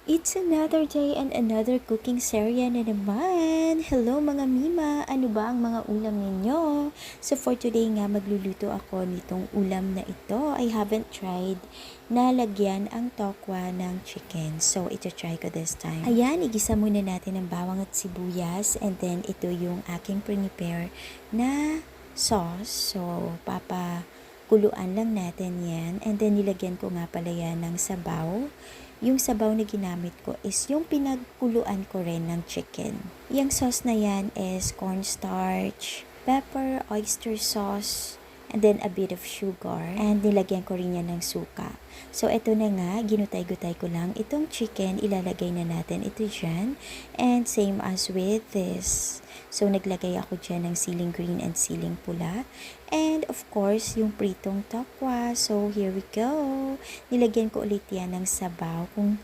It's another day and another cooking serya na naman. Hello mga Mima, ano ba ang mga ulam ninyo? So for today nga magluluto ako nitong ulam na ito. I haven't tried na lagyan ang tokwa ng chicken. So ito try ko this time. Ayan, igisa muna natin ang bawang at sibuyas and then ito yung aking prepare na sauce. So kuluan lang natin yan and then nilagyan ko nga pala yan ng sabaw. Yung sabaw na ginamit ko is yung pinagkuluan ko rin ng chicken. Yung sauce na yan is cornstarch, pepper, oyster sauce, and then a bit of sugar. And nilagyan ko rin yan ng suka. So, ito na nga, ginutay-gutay ko lang. Itong chicken, ilalagay na natin ito dyan. And same as with this. So, naglagay ako dyan ng siling green and siling pula. And of course, yung pritong tokwa. So, here we go. Nilagyan ko ulit yan ng sabaw. Kung